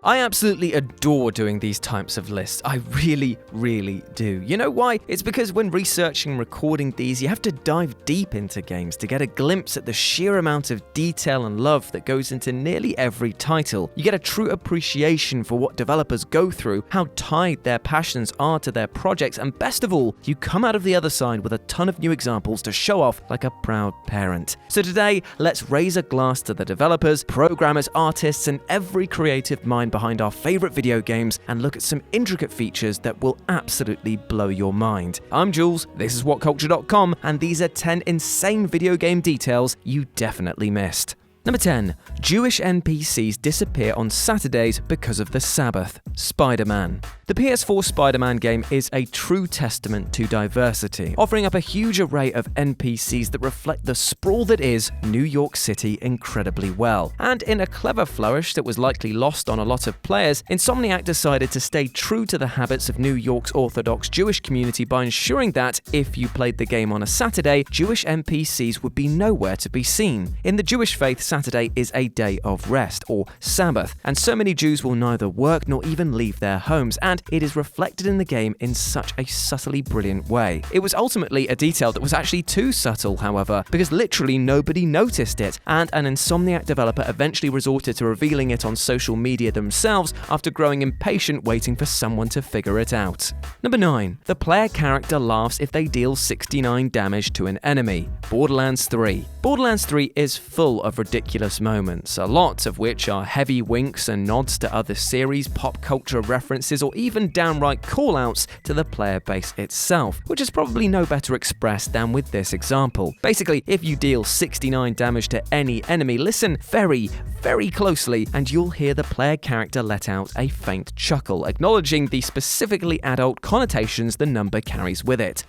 I absolutely adore doing these types of lists. I really, really do. You know why? It's because when researching and recording these, you have to dive deep into games to get a glimpse at the sheer amount of detail and love that goes into nearly every title. You get a true appreciation for what developers go through, how tied their passions are to their projects, and best of all, you come out of the other side with a ton of new examples to show off like a proud parent. So today, let's raise a glass to the developers, programmers, artists, and every creative mind behind our favorite video games and look at some intricate features that will absolutely blow your mind. I'm Jules, this is WhatCulture.com, and these are 10 insane video game details you definitely missed. Number 10. Jewish NPCs disappear on Saturdays because of the Sabbath. Spider-Man. The PS4 Spider-Man game is a true testament to diversity, offering up a huge array of NPCs that reflect the sprawl that is New York City incredibly well. And in a clever flourish that was likely lost on a lot of players, Insomniac decided to stay true to the habits of New York's Orthodox Jewish community by ensuring that, if you played the game on a Saturday, Jewish NPCs would be nowhere to be seen. In the Jewish faith, Saturday is a day of rest, or Sabbath, and so many Jews will neither work nor even leave their homes, and it is reflected in the game in such a subtly brilliant way. It was ultimately a detail that was actually too subtle, however, because literally nobody noticed it, and an Insomniac developer eventually resorted to revealing it on social media themselves after growing impatient waiting for someone to figure it out. Number 9. The player character laughs if they deal 69 damage to an enemy. Borderlands 3. Borderlands 3 is full of ridiculous moments, a lot of which are heavy winks and nods to other series, pop culture references, or even downright call-outs to the player base itself, which is probably no better expressed than with this example. Basically, if you deal 69 damage to any enemy, listen very, very closely and you'll hear the player character let out a faint chuckle, acknowledging the specifically adult connotations the number carries with it.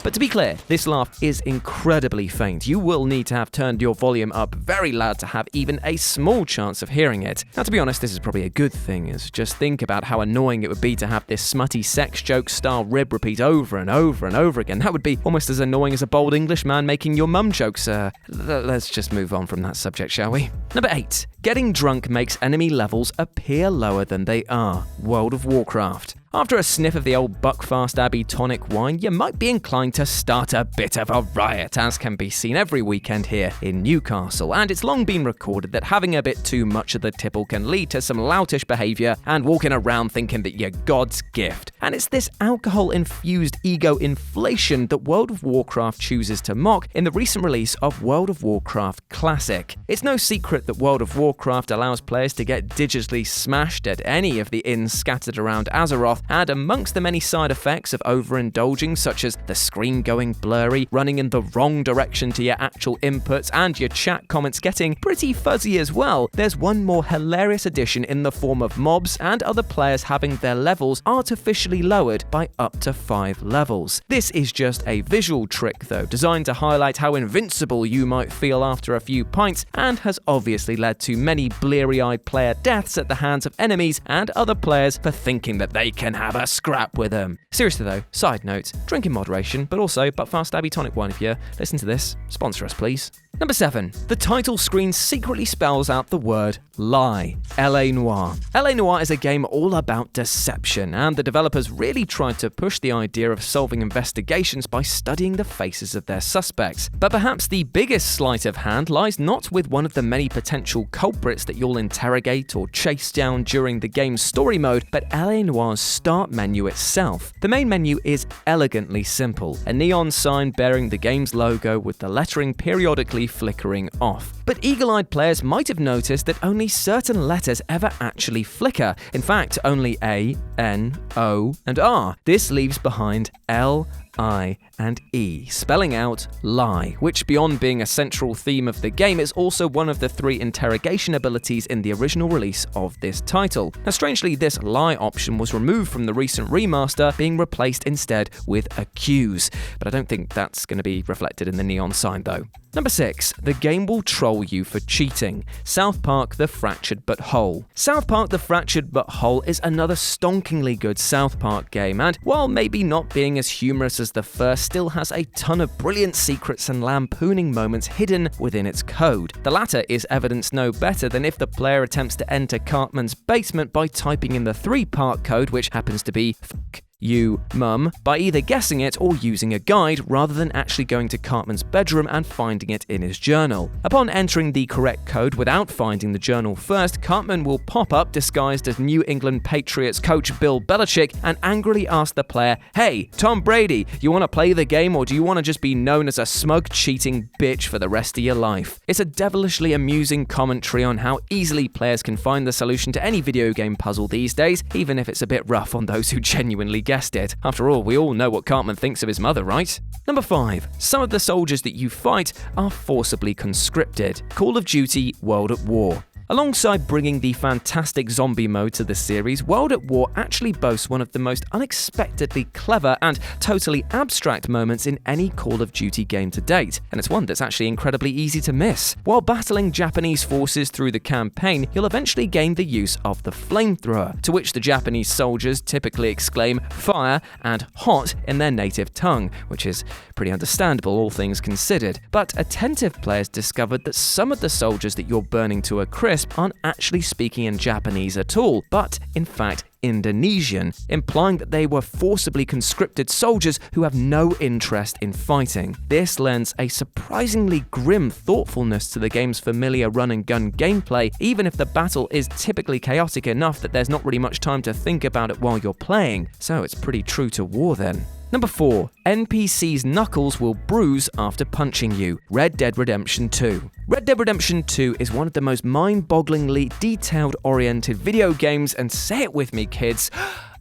But to be clear, this laugh is incredibly faint. You will need to have turned your volume up very loud to have even a small chance of hearing it. Now, to be honest, this is probably a good thing, as just think about how annoying it would be to have this smutty sex joke style rib repeat over and over and over again. That would be almost as annoying as a bold English man making your mum jokes. Let's just move on from that subject, shall we? Number 8. Getting drunk makes enemy levels appear lower than they are. World of Warcraft. After a sniff of the old Buckfast Abbey tonic wine, you might be inclined to start a bit of a riot, as can be seen every weekend here in Newcastle, and it's long been recorded that having a bit too much of the tipple can lead to some loutish behaviour and walking around thinking that you're God's gift. And it's this alcohol-infused ego inflation that World of Warcraft chooses to mock in the recent release of World of Warcraft Classic. It's no secret that World of Warcraft allows players to get digitally smashed at any of the inns scattered around Azeroth, and amongst the many side effects of overindulging, such as the screen going blurry, running in the wrong direction to your actual inputs, and your chat comments getting pretty fuzzy as well, there's one more hilarious addition in the form of mobs and other players having their levels artificially lowered by up to 5 levels. This is just a visual trick though, designed to highlight how invincible you might feel after a few pints, and has obviously led to many bleary-eyed player deaths at the hands of enemies and other players for thinking that they can have a scrap with them. Seriously though, side note, drink in moderation, but also Buckfast Abbey tonic wine if you listen to this. Sponsor us, please. Number 7. The title screen secretly spells out the word lie. L.A. Noire. L.A. Noire is a game all about deception, and the developers really tried to push the idea of solving investigations by studying the faces of their suspects. But perhaps the biggest sleight of hand lies not with one of the many potential culprits that you'll interrogate or chase down during the game's story mode, but L.A. Noire's start menu itself. The main menu is elegantly simple, a neon sign bearing the game's logo with the lettering periodically flickering off. But eagle-eyed players might have noticed that only certain letters ever actually flicker. In fact, only A, N, O, and R. This leaves behind L, I, and E, spelling out lie, which beyond being a central theme of the game is also one of the 3 interrogation abilities in the original release of this title. Now strangely, this lie option was removed from the recent remaster, being replaced instead with accuse, but I don't think that's going to be reflected in the neon sign though. Number 6. The game will troll you for cheating. South Park: The Fractured But Whole. South Park: The Fractured But Whole is another stonkingly good South Park game, and while maybe not being as humorous as as the first still has a ton of brilliant secrets and lampooning moments hidden within its code. The latter is evidenced no better than if the player attempts to enter Cartman's basement by typing in the 3-part code, which happens to be F*** you, mum, by either guessing it or using a guide rather than actually going to Cartman's bedroom and finding it in his journal. Upon entering the correct code without finding the journal first, Cartman will pop up disguised as New England Patriots coach Bill Belichick and angrily ask the player, "Hey, Tom Brady, you want to play the game or do you want to just be known as a smug, cheating bitch for the rest of your life?" It's a devilishly amusing commentary on how easily players can find the solution to any video game puzzle these days, even if it's a bit rough on those who genuinely guessed it. After all, we all know what Cartman thinks of his mother, right? Number 5. Some of the soldiers that you fight are forcibly conscripted. Call of Duty World at War. Alongside bringing the fantastic zombie mode to the series, World at War actually boasts one of the most unexpectedly clever and totally abstract moments in any Call of Duty game to date, and it's one that's actually incredibly easy to miss. While battling Japanese forces through the campaign, you'll eventually gain the use of the flamethrower, to which the Japanese soldiers typically exclaim "fire" and "hot" in their native tongue, which is pretty understandable all things considered. But attentive players discovered that some of the soldiers that you're burning to a crisp aren't actually speaking in Japanese at all, but in fact Indonesian, implying that they were forcibly conscripted soldiers who have no interest in fighting. This lends a surprisingly grim thoughtfulness to the game's familiar run-and-gun gameplay, even if the battle is typically chaotic enough that there's not really much time to think about it while you're playing, so it's pretty true to war then. Number 4. NPCs' knuckles will bruise after punching you. Red Dead Redemption 2. Red Dead Redemption 2 is one of the most mind-bogglingly detailed-oriented video games, and say it with me, kids,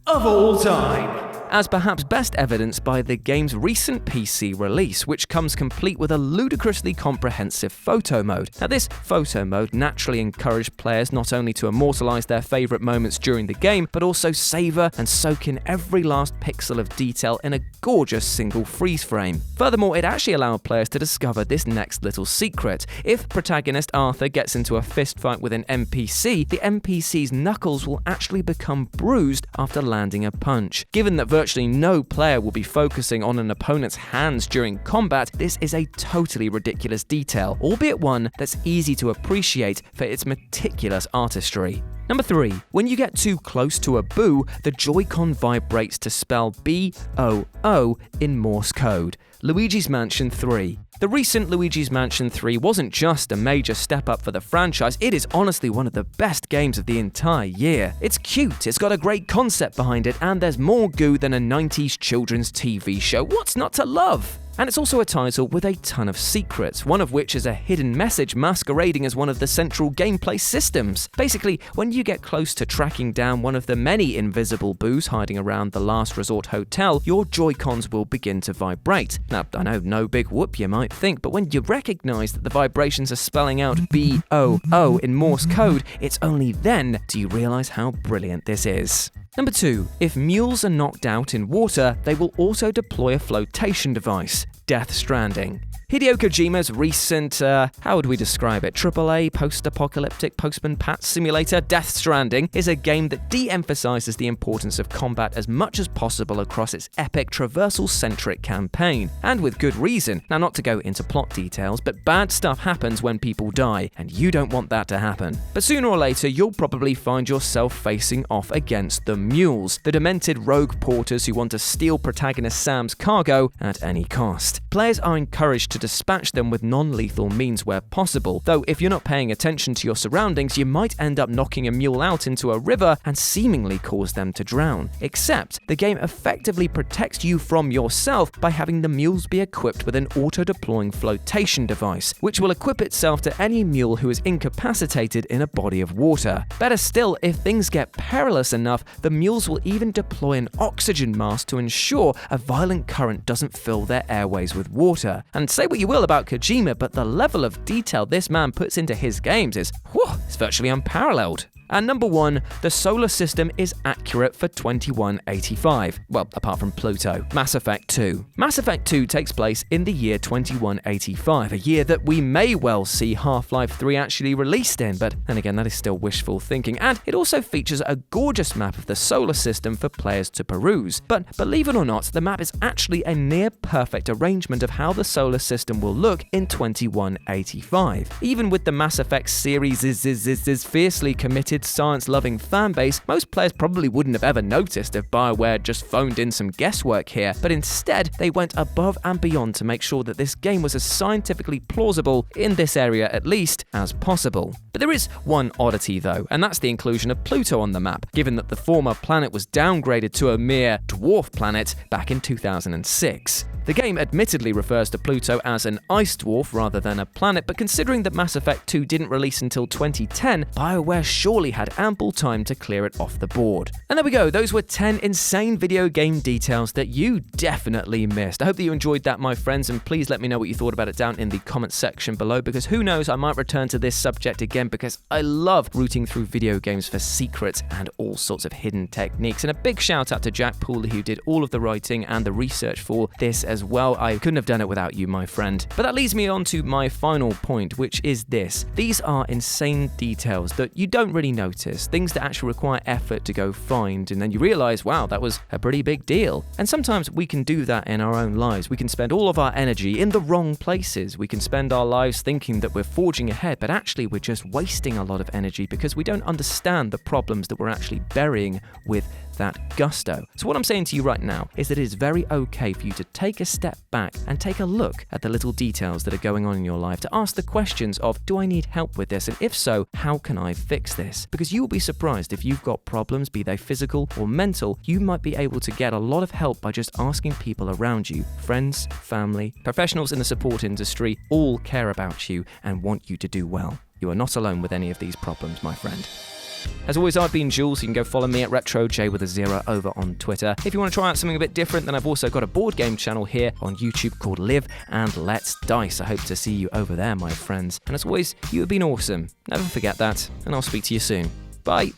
of all time. As perhaps best evidenced by the game's recent PC release, which comes complete with a ludicrously comprehensive photo mode. Now, this photo mode naturally encouraged players not only to immortalize their favorite moments during the game, but also savor and soak in every last pixel of detail in a gorgeous single freeze frame. Furthermore, it actually allowed players to discover this next little secret. If protagonist Arthur gets into a fistfight with an NPC, the NPC's knuckles will actually become bruised after landing a punch. Given that virtually no player will be focusing on an opponent's hands during combat, this is a totally ridiculous detail, albeit one that's easy to appreciate for its meticulous artistry. Number 3. When you get too close to a boo, the Joycon vibrates to spell B-O-O in Morse code. Luigi's Mansion 3. The recent Luigi's Mansion 3 wasn't just a major step up for the franchise, it is honestly one of the best games of the entire year. It's cute, it's got a great concept behind it, and there's more goo than a 90s children's TV show. What's not to love? And it's also a title with a ton of secrets, one of which is a hidden message masquerading as one of the central gameplay systems. Basically, when you get close to tracking down one of the many invisible boos hiding around the Last Resort Hotel, your Joy-Cons will begin to vibrate. Now, I know, no big whoop you might think, but when you recognize that the vibrations are spelling out B-O-O in Morse code, it's only then do you realize how brilliant this is. Number 2. If mules are knocked out in water, they will also deploy a flotation device. Death Stranding. Hideo Kojima's recent, how would we describe it? AAA post-apocalyptic Postman Pat simulator, Death Stranding, is a game that de-emphasizes the importance of combat as much as possible across its epic traversal-centric campaign. And with good reason. Now, not to go into plot details, but bad stuff happens when people die, and you don't want that to happen. But sooner or later, you'll probably find yourself facing off against the mules, the demented rogue porters who want to steal protagonist Sam's cargo at any cost. Players are encouraged to dispatch them with non-lethal means where possible, though if you're not paying attention to your surroundings, you might end up knocking a mule out into a river and seemingly cause them to drown. Except, the game effectively protects you from yourself by having the mules be equipped with an auto-deploying flotation device, which will equip itself to any mule who is incapacitated in a body of water. Better still, if things get perilous enough, the mules will even deploy an oxygen mask to ensure a violent current doesn't fill their airways with water. And say what you will about Kojima, but the level of detail this man puts into his games is, it's virtually unparalleled. And number 1, the solar system is accurate for 2185. Well, apart from Pluto. Mass Effect 2. Mass Effect 2 takes place in the year 2185, a year that we may well see Half-Life 3 actually released in, but then again, that is still wishful thinking. And it also features a gorgeous map of the solar system for players to peruse. But believe it or not, the map is actually a near-perfect arrangement of how the solar system will look in 2185. Even with the Mass Effect series' fiercely committed, science-loving fanbase, most players probably wouldn't have ever noticed if BioWare just phoned in some guesswork here, but instead they went above and beyond to make sure that this game was as scientifically plausible, in this area at least, as possible. But there is one oddity though, and that's the inclusion of Pluto on the map, given that the former planet was downgraded to a mere dwarf planet back in 2006. The game admittedly refers to Pluto as an ice dwarf rather than a planet, but considering that Mass Effect 2 didn't release until 2010, BioWare surely had ample time to clear it off the board. And there we go, those were 10 insane video game details that you definitely missed. I hope that you enjoyed that, my friends, and please let me know what you thought about it down in the comments section below, because who knows, I might return to this subject again, because I love rooting through video games for secrets and all sorts of hidden techniques. And a big shout out to Jack Pooley, who did all of the writing and the research for this as well. I couldn't have done it without you, my friend. But that leads me on to my final point, which is this. These are insane details that you don't really notice, things that actually require effort to go find, and then you realize, wow, that was a pretty big deal. And sometimes we can do that in our own lives. We can spend all of our energy in the wrong places. We can spend our lives thinking that we're forging ahead, but actually we're just wasting a lot of energy because we don't understand the problems that we're actually burying with that gusto. So what I'm saying to you right now is that it is very okay for you to take a step back and take a look at the little details that are going on in your life, to ask the questions of, do I need help with this? And if so, how can I fix this? Because you will be surprised if you've got problems, be they physical or mental, you might be able to get a lot of help by just asking people around you. Friends, family, professionals in the support industry all care about you and want you to do well. You are not alone with any of these problems, my friend. As always, I've been Jules. You can go follow me at RetroJ with a 0 over on Twitter. If you want to try out something a bit different, then I've also got a board game channel here on YouTube called Live and Let's Dice. I hope to see you over there, my friends. And as always, you have been awesome. Never forget that, and I'll speak to you soon. Bye.